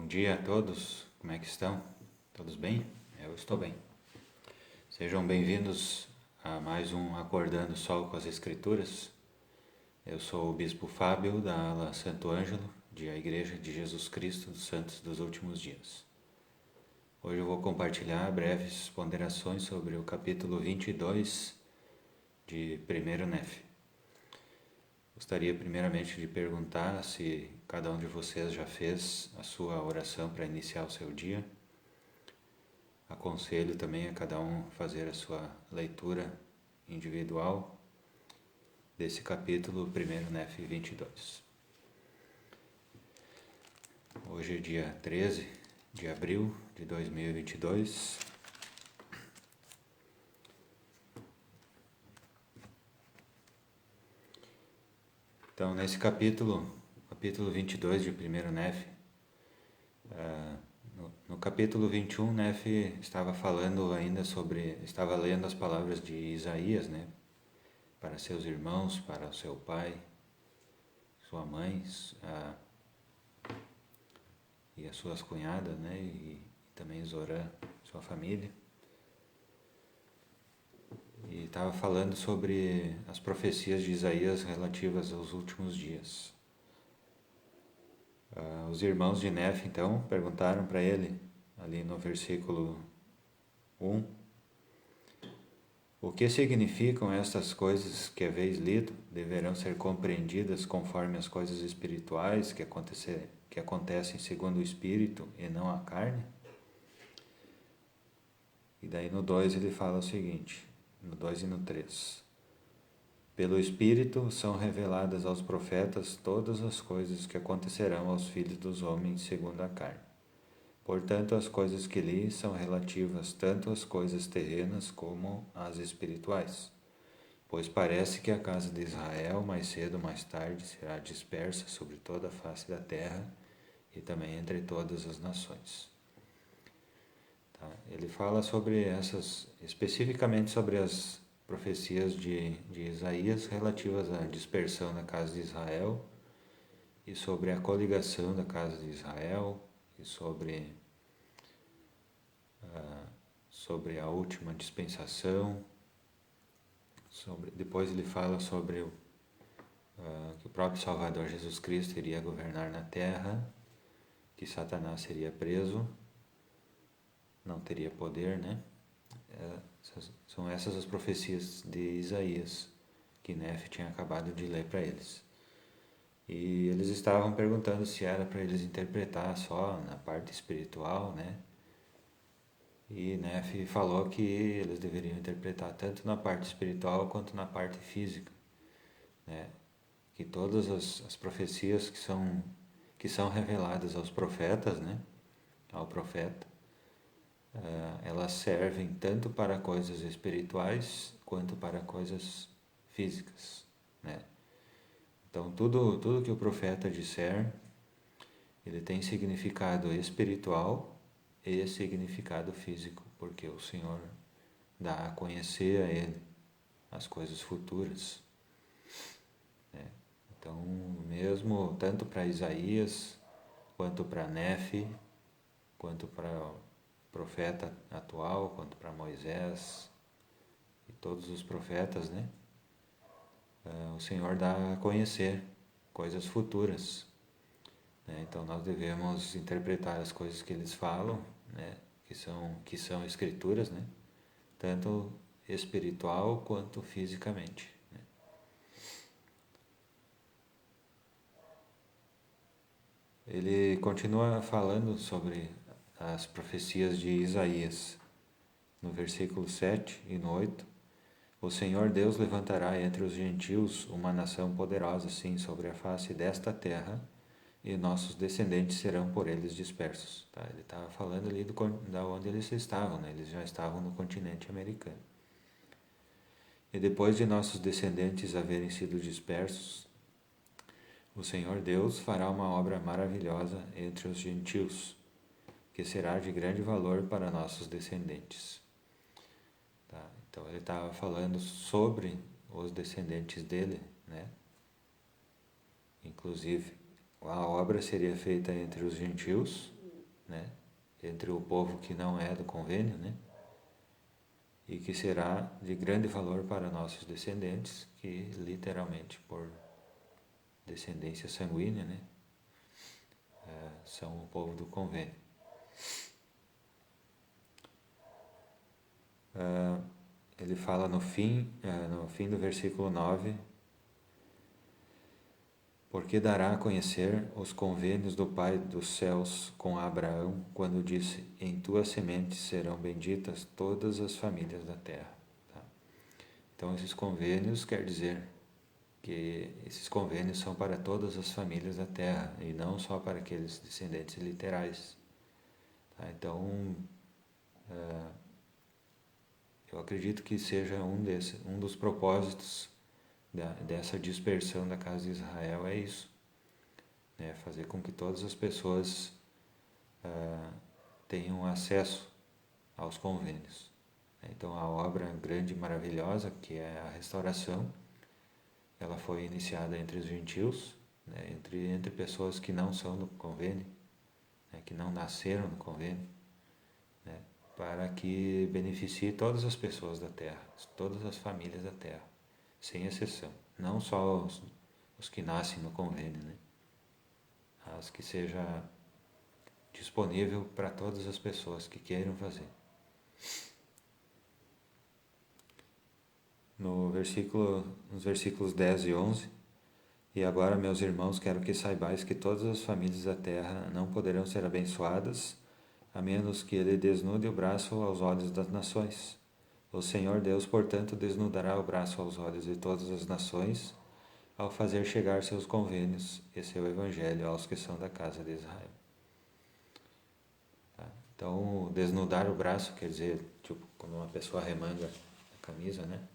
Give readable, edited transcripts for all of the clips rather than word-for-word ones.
Bom dia a todos, como é que estão? Todos bem? Eu estou bem. Sejam bem-vindos a mais um Acordando o Sol com as Escrituras. Eu sou o Bispo Fábio, da ala Santo Ângelo, da Igreja de Jesus Cristo dos Santos dos Últimos Dias. Hoje eu vou compartilhar breves ponderações sobre o capítulo 22 de 1º Nef. Gostaria primeiramente de perguntar se cada um de vocês já fez a sua oração para iniciar o seu dia. Aconselho também a cada um fazer a sua leitura individual desse capítulo 1º Nef 22. Hoje é dia 13 de abril de 2022. Então, nesse capítulo 22 de 1º Nef, no capítulo 21, Nef estava falando ainda estava lendo as palavras de Isaías, né? Para seus irmãos, para o seu pai, sua mãe, e as suas cunhadas, né? E também Zorã, sua família. E estava falando sobre as profecias de Isaías relativas aos últimos dias. Os irmãos de Nef, então, perguntaram para ele, ali no versículo 1, o que significam estas coisas que haveis lido? Deverão ser compreendidas conforme as coisas espirituais que acontecem segundo o Espírito e não a carne? E daí no 2 ele fala o seguinte, no 2 e no 3. Pelo Espírito são reveladas aos profetas todas as coisas que acontecerão aos filhos dos homens segundo a carne. Portanto, as coisas que li são relativas tanto às coisas terrenas como às espirituais. Pois parece que a casa de Israel, mais cedo ou mais tarde, será dispersa sobre toda a face da terra e também entre todas as nações. Tá? Ele fala especificamente sobre as profecias de Isaías relativas à dispersão da casa de Israel e sobre a coligação da casa de Israel e sobre a última dispensação. Depois ele fala sobre que o próprio Salvador Jesus Cristo iria governar na terra, que Satanás seria preso, não teria poder, né? São essas as profecias de Isaías que Nef tinha acabado de ler para eles. E eles estavam perguntando se era para eles interpretar só na parte espiritual, né? E Nef falou que eles deveriam interpretar tanto na parte espiritual quanto na parte física, né? Que todas as profecias que são reveladas aos profetas, né? Ao profeta, elas servem tanto para coisas espirituais quanto para coisas físicas, né? Então tudo que o profeta disser, ele tem significado espiritual e significado físico, porque o Senhor dá a conhecer a ele as coisas futuras, né? Então, mesmo tanto para Isaías, quanto para Nef, quanto para o profeta atual, quanto para Moisés e todos os profetas, né? O Senhor dá a conhecer coisas futuras, né? Então nós devemos interpretar as coisas que eles falam, né? Que são escrituras, né? Tanto espiritual quanto fisicamente, né? Ele continua falando sobre as profecias de Isaías, no versículo 7 e no 8. O Senhor Deus levantará entre os gentios uma nação poderosa, sim, sobre a face desta terra, e nossos descendentes serão por eles dispersos. Tá? Ele estava falando ali da onde eles estavam, né? Eles já estavam no continente americano. E depois de nossos descendentes haverem sido dispersos, o Senhor Deus fará uma obra maravilhosa entre os gentios, que será de grande valor para nossos descendentes. Tá? Então ele estava falando sobre os descendentes dele, né? Inclusive, a obra seria feita entre os gentios, né, entre o povo que não é do convênio, né, e que será de grande valor para nossos descendentes, que literalmente por descendência sanguínea, né, são o povo do convênio. Ele fala no fim do versículo 9, porque dará a conhecer os convênios do Pai dos céus com Abraão, quando disse, em tua semente serão benditas todas as famílias da terra. Tá? Então esses convênios quer dizer que esses convênios são para todas as famílias da terra, e não só para aqueles descendentes literais. Tá? Então, eu acredito que seja um dos propósitos dessa dispersão da casa de Israel é isso, né? Fazer com que todas as pessoas tenham acesso aos convênios. Então a obra grande e maravilhosa, que é a restauração, ela foi iniciada entre os gentios, né? entre pessoas que não são do convênio, né? Que não nasceram no convênio, né? Para que beneficie todas as pessoas da terra, todas as famílias da terra, sem exceção. Não só os que nascem no convênio, né? Mas que seja disponível para todas as pessoas que queiram fazer. Nos versículos 10 e 11, e agora, meus irmãos, quero que saibais que todas as famílias da terra não poderão ser abençoadas, a menos que ele desnude o braço aos olhos das nações. O Senhor Deus, portanto, desnudará o braço aos olhos de todas as nações, ao fazer chegar seus convênios e seu evangelho aos que são da casa de Israel. Tá? Então, desnudar o braço quer dizer, tipo, quando uma pessoa remanga a camisa, né?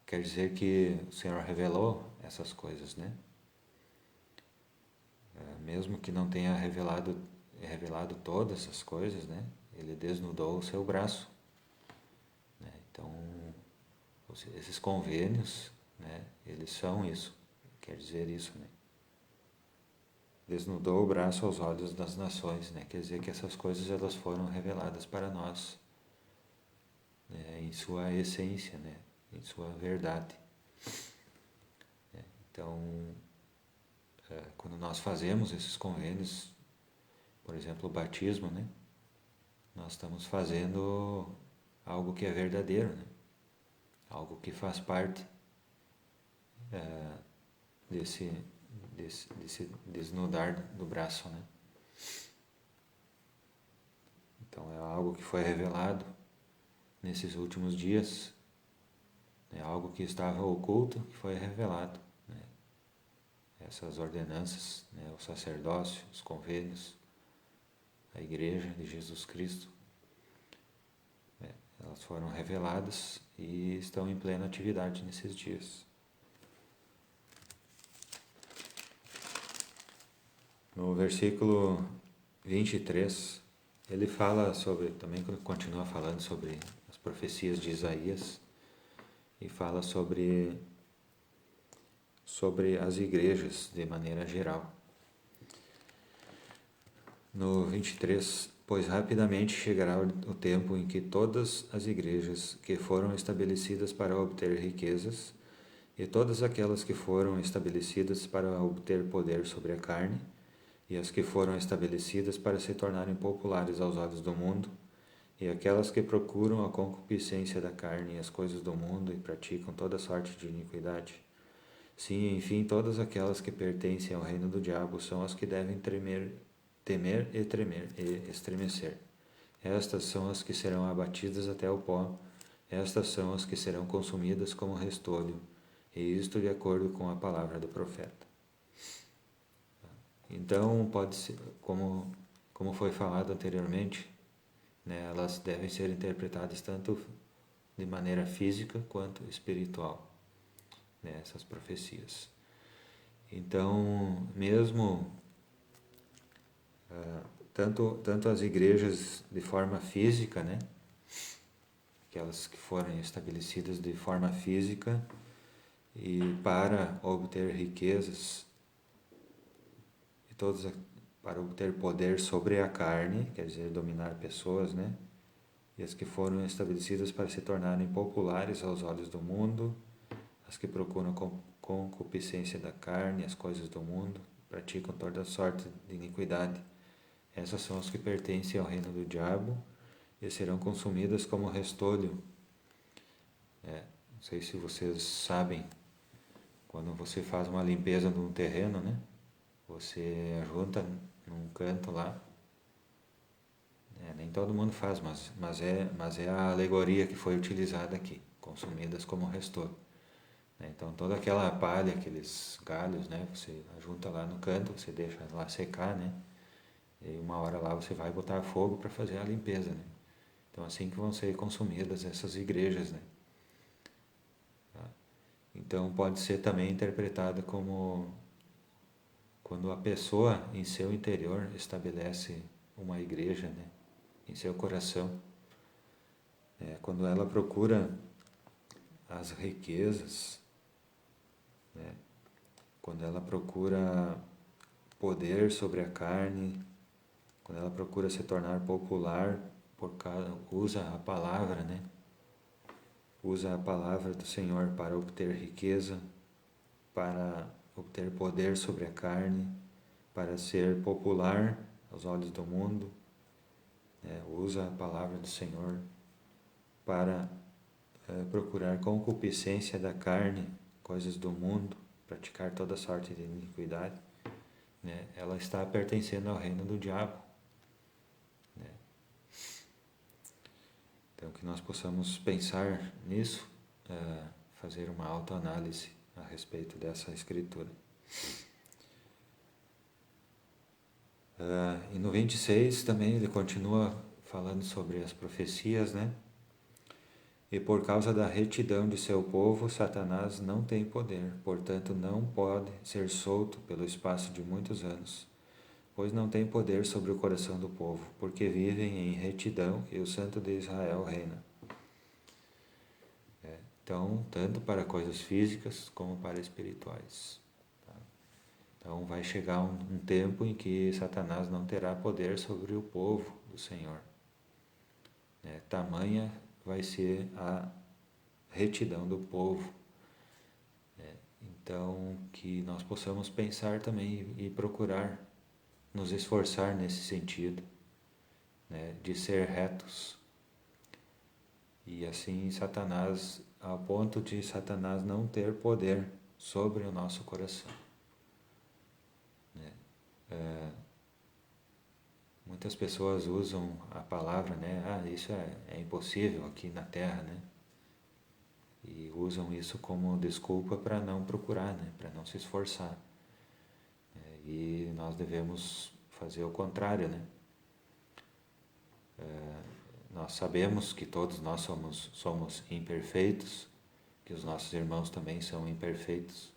Quer dizer que o Senhor revelou essas coisas, né? Mesmo que não tenha revelado todas essas coisas, né? Ele desnudou o seu braço, né? Então, esses convênios, né? Eles são isso, quer dizer isso, né? Desnudou o braço aos olhos das nações, né? Quer dizer que essas coisas elas foram reveladas para nós, né? Em sua essência, né? Em sua verdade. Então, quando nós fazemos esses convênios, por exemplo, o batismo, né? Nós estamos fazendo algo que é verdadeiro, né? Algo que faz parte desse desnudar do braço, né? Então é algo que foi revelado nesses últimos dias, é algo que estava oculto, que foi revelado, né? Essas ordenanças, né? O sacerdócio, os convênios, a igreja de Jesus Cristo, elas foram reveladas e estão em plena atividade nesses dias. No versículo 23, ele fala também continua falando sobre as profecias de Isaías e fala sobre as igrejas de maneira geral. No 23, pois rapidamente chegará o tempo em que todas as igrejas que foram estabelecidas para obter riquezas e todas aquelas que foram estabelecidas para obter poder sobre a carne e as que foram estabelecidas para se tornarem populares aos olhos do mundo, e aquelas que procuram a concupiscência da carne e as coisas do mundo e praticam toda sorte de iniquidade. Sim, enfim, todas aquelas que pertencem ao reino do diabo são as que devem temer e tremer e estremecer. Estas são as que serão abatidas até o pó, estas são as que serão consumidas como restolho, e isto de acordo com a palavra do profeta. Então, pode ser, como foi falado anteriormente, né, elas devem ser interpretadas tanto de maneira física quanto espiritual, né, essas profecias. Então, mesmo tanto as igrejas de forma física, né, aquelas que foram estabelecidas de forma física e para obter riquezas, e para obter poder sobre a carne, quer dizer, dominar pessoas, né? E as que foram estabelecidas para se tornarem populares aos olhos do mundo, as que procuram concupiscência da carne, as coisas do mundo, praticam toda sorte de iniquidade. Essas são as que pertencem ao reino do diabo e serão consumidas como restolho. Não sei se vocês sabem, quando você faz uma limpeza num terreno, né? Você junta num canto lá. Nem todo mundo faz, mas é a alegoria que foi utilizada aqui, consumidas como restolho. Então toda aquela palha, aqueles galhos, né? Você junta lá no canto, você deixa lá secar, né? E uma hora lá você vai botar fogo para fazer a limpeza, né? Então assim que vão ser consumidas essas igrejas, né? Então pode ser também interpretada como quando a pessoa em seu interior estabelece uma igreja, né? Em seu coração, quando ela procura as riquezas, né? Quando ela procura poder sobre a carne, quando ela procura se tornar popular, usa a palavra, né? Usa a palavra do Senhor para obter riqueza, para obter poder sobre a carne, para ser popular aos olhos do mundo, usa a palavra do Senhor para procurar concupiscência da carne, coisas do mundo, praticar toda sorte de iniquidade, né? Ela está pertencendo ao reino do diabo, né? Então que nós possamos pensar nisso, fazer uma autoanálise a respeito dessa escritura. E no 26 também ele continua falando sobre as profecias, né? E por causa da retidão de seu povo, Satanás não tem poder, portanto não pode ser solto pelo espaço de muitos anos, pois não tem poder sobre o coração do povo, porque vivem em retidão e o Santo de Israel reina. Então, tanto para coisas físicas como para espirituais. Tá? Então vai chegar um tempo em que Satanás não terá poder sobre o povo do Senhor. Tamanha vai ser a retidão do povo. Então, que nós possamos pensar também e procurar nos esforçar nesse sentido, né, de ser retos. E assim Satanás, ao ponto de Satanás não ter poder sobre o nosso coração. Muitas pessoas usam a palavra, né? Isso é impossível aqui na Terra, né? E usam isso como desculpa para não procurar, né? Para não se esforçar. E nós devemos fazer o contrário, né? Nós sabemos que todos nós somos imperfeitos, que os nossos irmãos também são imperfeitos,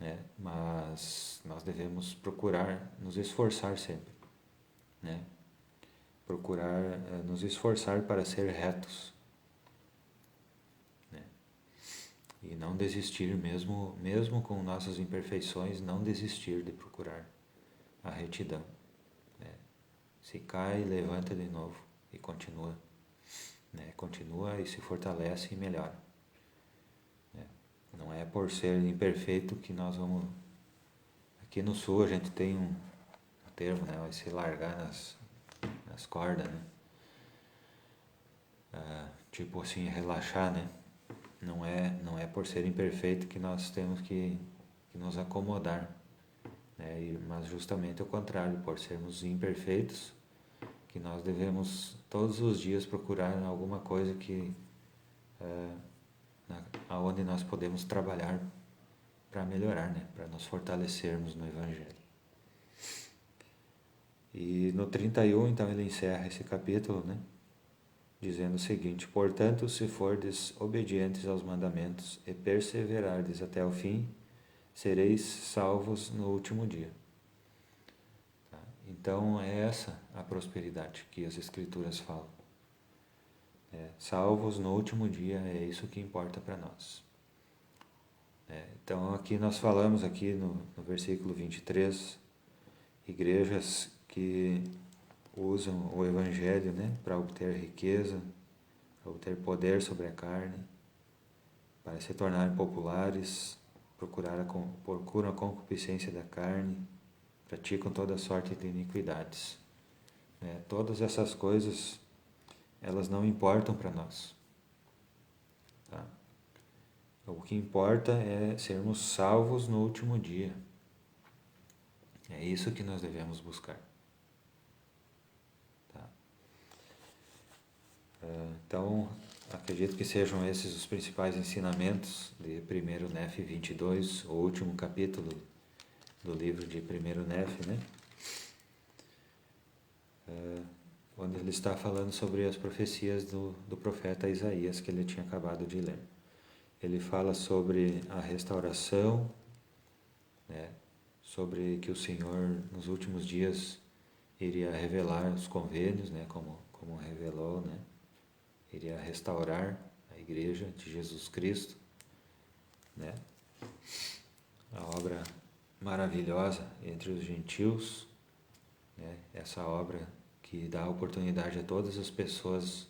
né? Mas nós devemos procurar nos esforçar sempre, né? Procurar nos esforçar para ser retos, né? E não desistir mesmo com nossas imperfeições, não desistir de procurar a retidão, né? Se cai, levanta de novo e continua, né? Continua e se fortalece e melhora, né? Não é por ser imperfeito que nós vamos... Aqui no sul a gente tem um termo, né? Vai se largar nas cordas, né? Tipo assim, relaxar, né? Não é por ser imperfeito que nós temos que nos acomodar, né? Mas justamente o contrário, por sermos imperfeitos, que nós devemos todos os dias procurar alguma coisa aonde nós podemos trabalhar para melhorar, né? Para nos fortalecermos no Evangelho. E no 31, então, ele encerra esse capítulo, né? Dizendo o seguinte: portanto, se fordes obedientes aos mandamentos e perseverardes até o fim, sereis salvos no último dia. Tá? Então é essa a prosperidade que as Escrituras falam. Salvos no último dia, é isso que importa para nós. Então aqui nós falamos aqui no versículo 23 igrejas que usam o Evangelho, né, para obter riqueza, para obter poder sobre a carne, para se tornarem populares, procuram a concupiscência da carne, praticam toda sorte de iniquidades. Todas essas coisas, elas não importam para nós. Tá? O que importa é sermos salvos no último dia. É isso que nós devemos buscar. Tá? Então, acredito que sejam esses os principais ensinamentos de 1 Nef 22, o último capítulo do livro de 1 Nef, né? Onde ele está falando sobre as profecias do profeta Isaías, que ele tinha acabado de ler. Ele fala sobre a restauração, né? Sobre que o Senhor, nos últimos dias, iria revelar os convênios, né? Como revelou, né? Iria restaurar a igreja de Jesus Cristo, né? A obra maravilhosa entre os gentios, né? Essa obra que dá oportunidade a todas as pessoas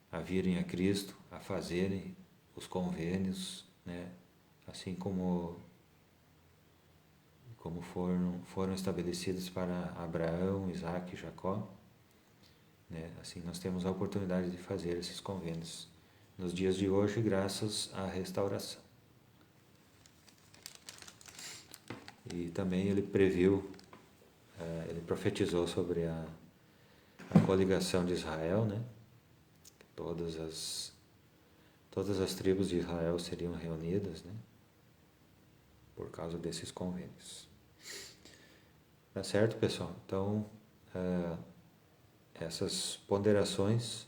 a virem a Cristo, a fazerem os convênios, né? Assim como foram estabelecidos para Abraão, Isaac e Jacó, né? Assim nós temos a oportunidade de fazer esses convênios nos dias de hoje, graças à restauração. E também ele previu, ele profetizou sobre a coligação de Israel, né? Todas as tribos de Israel seriam reunidas, né? Por causa desses convênios. Tá certo, pessoal? Então, essas ponderações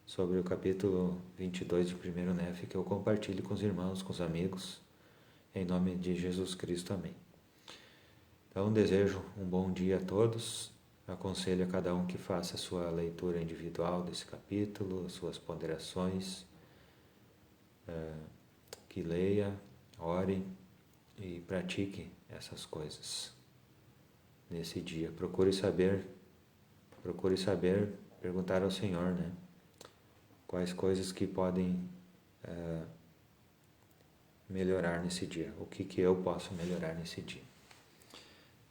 sobre o capítulo 22 de 1 Nef que eu compartilho com os irmãos, com os amigos, em nome de Jesus Cristo. Amém. Então, desejo um bom dia a todos. Aconselho a cada um que faça a sua leitura individual desse capítulo, suas ponderações, que leia, ore e pratique essas coisas nesse dia. Procure saber, perguntar ao Senhor, né? Quais coisas que podem melhorar nesse dia, o que eu posso melhorar nesse dia.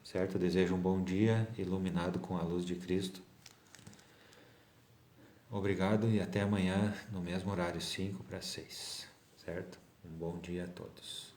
Certo? Desejo um bom dia, iluminado com a luz de Cristo. Obrigado e até amanhã, no mesmo horário, 5 para 6. Certo? Um bom dia a todos.